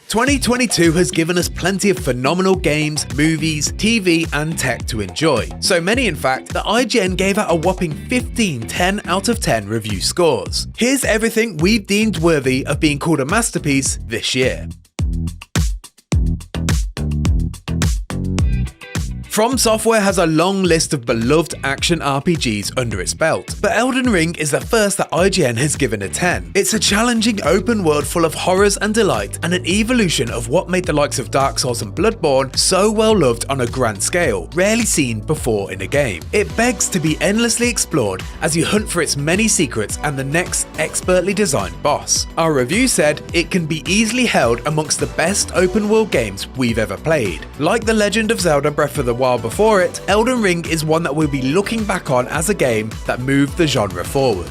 2022 has given us plenty of phenomenal games, movies, TV, and tech to enjoy. So many, in fact, that IGN gave out a whopping 15 10 out of 10 review scores. Here's everything we've deemed worthy of being called a masterpiece this year. From Software has a long list of beloved action RPGs under its belt, but Elden Ring is the first that IGN has given a 10. It's a challenging open world full of horrors and delight, and an evolution of what made the likes of Dark Souls and Bloodborne so well loved on a grand scale, rarely seen before in a game. It begs to be endlessly explored as you hunt for its many secrets and the next expertly designed boss. Our review said it can be easily held amongst the best open world games we've ever played. Like The Legend of Zelda Breath of the Wild before it, Elden Ring is one that we'll be looking back on as a game that moved the genre forward.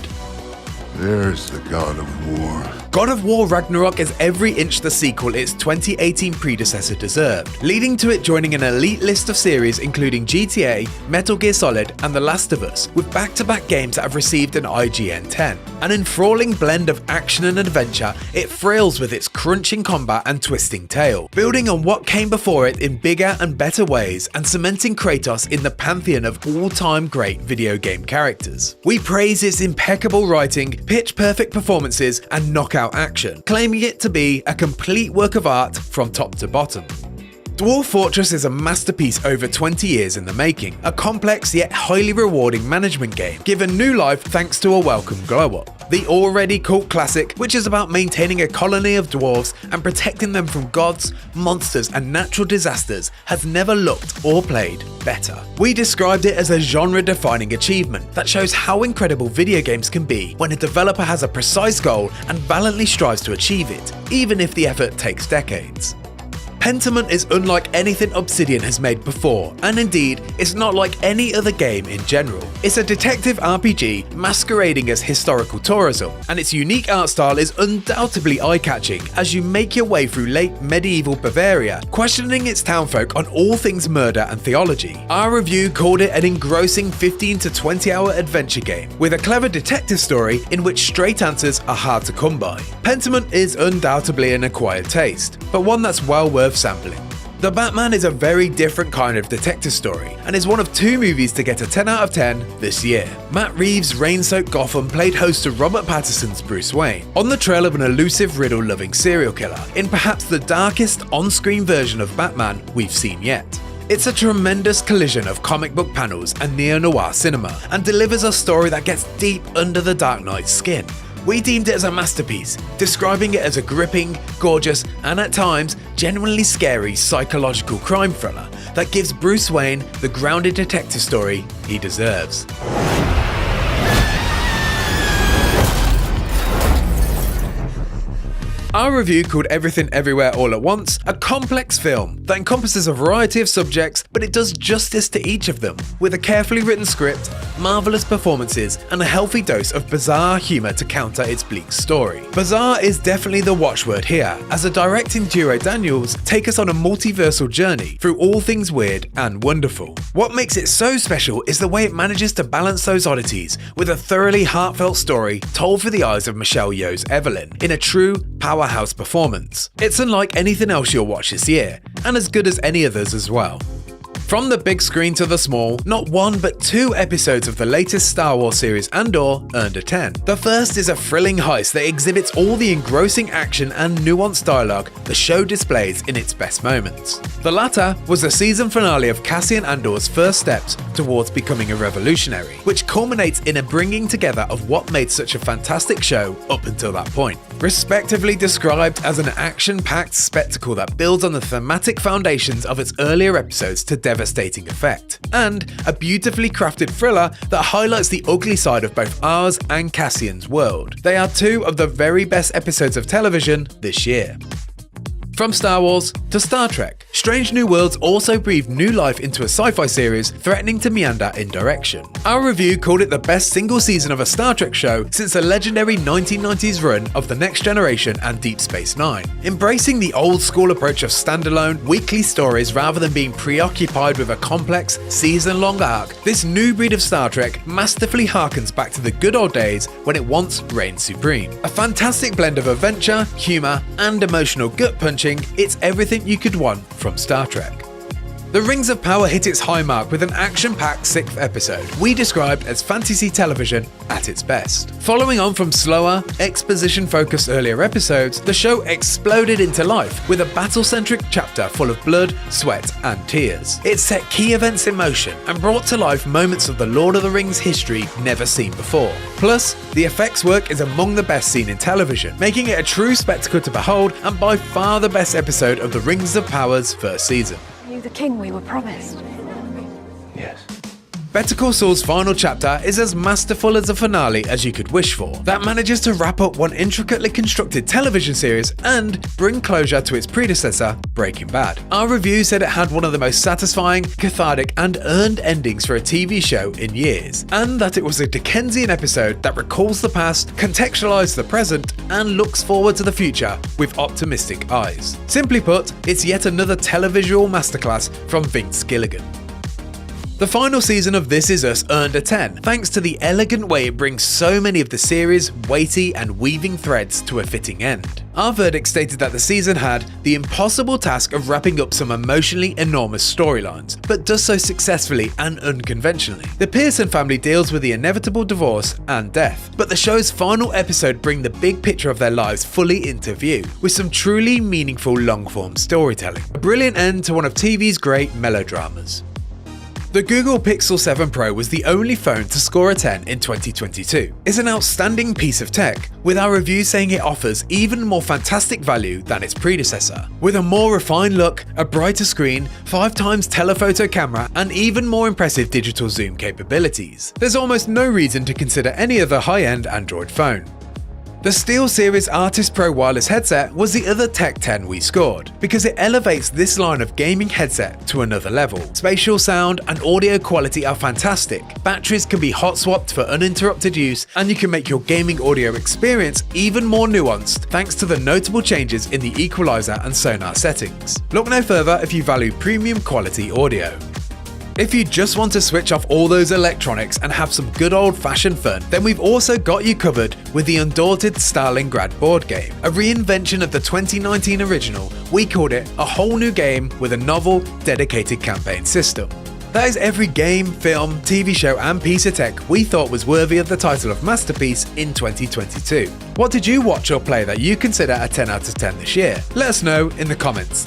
There's the God of War. God of War Ragnarok is every inch the sequel its 2018 predecessor deserved, leading to it joining an elite list of series including GTA, Metal Gear Solid, and The Last of Us, with back-to-back games that have received an IGN 10. An enthralling blend of action and adventure, it thrills with its crunching combat and twisting tale, building on what came before it in bigger and better ways and cementing Kratos in the pantheon of all-time great video game characters. We praise its impeccable writing, pitch-perfect performances, and knockout action, claiming it to be a complete work of art from top to bottom. Dwarf Fortress is a masterpiece over 20 years in the making, a complex yet highly rewarding management game, given new life thanks to a welcome glow-up. The already cult classic, which is about maintaining a colony of dwarves and protecting them from gods, monsters, and natural disasters, has never looked or played better. We described it as a genre-defining achievement that shows how incredible video games can be when a developer has a precise goal and valiantly strives to achieve it, even if the effort takes decades. Pentiment is unlike anything Obsidian has made before, and indeed, it's not like any other game in general. It's a detective RPG masquerading as historical tourism, and its unique art style is undoubtedly eye-catching as you make your way through late medieval Bavaria, questioning its townfolk on all things murder and theology. Our review called it an engrossing 15 to 20 hour adventure game, with a clever detective story in which straight answers are hard to come by. Pentiment is undoubtedly an acquired taste, but one that's well worth sampling. The Batman is a very different kind of detective story, and is one of two movies to get a 10 out of 10 this year. Matt Reeves' rain-soaked Gotham played host to Robert Pattinson's Bruce Wayne, on the trail of an elusive riddle-loving serial killer, in perhaps the darkest on-screen version of Batman we've seen yet. It's a tremendous collision of comic book panels and neo-noir cinema, and delivers a story that gets deep under the Dark Knight's skin. We deemed it as a masterpiece, describing it as a gripping, gorgeous, and at times genuinely scary psychological crime thriller that gives Bruce Wayne the grounded detective story he deserves. Our review called Everything Everywhere All at Once a complex film that encompasses a variety of subjects, but it does justice to each of them, with a carefully written script, marvellous performances, and a healthy dose of bizarre humour to counter its bleak story. Bizarre is definitely the watchword here, as the directing duo Daniels take us on a multiversal journey through all things weird and wonderful. What makes it so special is the way it manages to balance those oddities with a thoroughly heartfelt story told through the eyes of Michelle Yeoh's Evelyn, in a true powerhouse performance. It's unlike anything else you'll watch this year, and as good as any others as well. From the big screen to the small, not one but two episodes of the latest Star Wars series Andor earned a 10. The first is a thrilling heist that exhibits all the engrossing action and nuanced dialogue the show displays in its best moments. The latter was the season finale of Cassian Andor's first steps towards becoming a revolutionary, which culminates in a bringing together of what made such a fantastic show up until that point. Respectively described as an action-packed spectacle that builds on the thematic foundations of its earlier episodes to devastating effect, and a beautifully crafted thriller that highlights the ugly side of both ours and Cassian's world. They are two of the very best episodes of television this year. From Star Wars to Star Trek, Strange New Worlds also breathed new life into a sci-fi series, threatening to meander in direction. Our review called it the best single season of a Star Trek show since the legendary 1990s run of The Next Generation and Deep Space Nine. Embracing the old school approach of standalone, weekly stories rather than being preoccupied with a complex, season-long arc, this new breed of Star Trek masterfully harkens back to the good old days when it once reigned supreme. A fantastic blend of adventure, humour, and emotional gut-punching, it's everything you could want from Star Trek. The Rings of Power hit its high mark with an action-packed 6th episode, we described as fantasy television at its best. Following on from slower, exposition-focused earlier episodes, the show exploded into life with a battle-centric chapter full of blood, sweat, and tears. It set key events in motion and brought to life moments of the Lord of the Rings history never seen before. Plus, the effects work is among the best seen in television, making it a true spectacle to behold and by far the best episode of The Rings of Power's first season. The king we were promised. Yes. Better Call Saul's final chapter is as masterful as a finale as you could wish for, that manages to wrap up one intricately constructed television series and bring closure to its predecessor, Breaking Bad. Our review said it had one of the most satisfying, cathartic, and earned endings for a TV show in years, and that it was a Dickensian episode that recalls the past, contextualizes the present, and looks forward to the future with optimistic eyes. Simply put, it's yet another televisual masterclass from Vince Gilligan. The final season of This Is Us earned a 10, thanks to the elegant way it brings so many of the series' weighty and weaving threads to a fitting end. Our verdict stated that the season had the impossible task of wrapping up some emotionally enormous storylines, but does so successfully and unconventionally. The Pearson family deals with the inevitable divorce and death, but the show's final episode brings the big picture of their lives fully into view, with some truly meaningful long-form storytelling. A brilliant end to one of TV's great melodramas. The Google Pixel 7 Pro was the only phone to score a 10 in 2022. It's an outstanding piece of tech, with our review saying it offers even more fantastic value than its predecessor. With a more refined look, a brighter screen, 5x telephoto camera, and even more impressive digital zoom capabilities, there's almost no reason to consider any other high-end Android phone. The SteelSeries Artist Pro wireless headset was the other Tech 10 we scored, because it elevates this line of gaming headset to another level. Spatial sound and audio quality are fantastic, batteries can be hot swapped for uninterrupted use, and you can make your gaming audio experience even more nuanced thanks to the notable changes in the equalizer and sonar settings. Look no further if you value premium quality audio. If you just want to switch off all those electronics and have some good old-fashioned fun, then we've also got you covered with the undaunted Stalingrad board game. A reinvention of the 2019 original, we called it a whole new game with a novel, dedicated campaign system. That is every game, film, TV show and piece of tech we thought was worthy of the title of Masterpiece in 2022. What did you watch or play that you consider a 10 out of 10 this year? Let us know in the comments.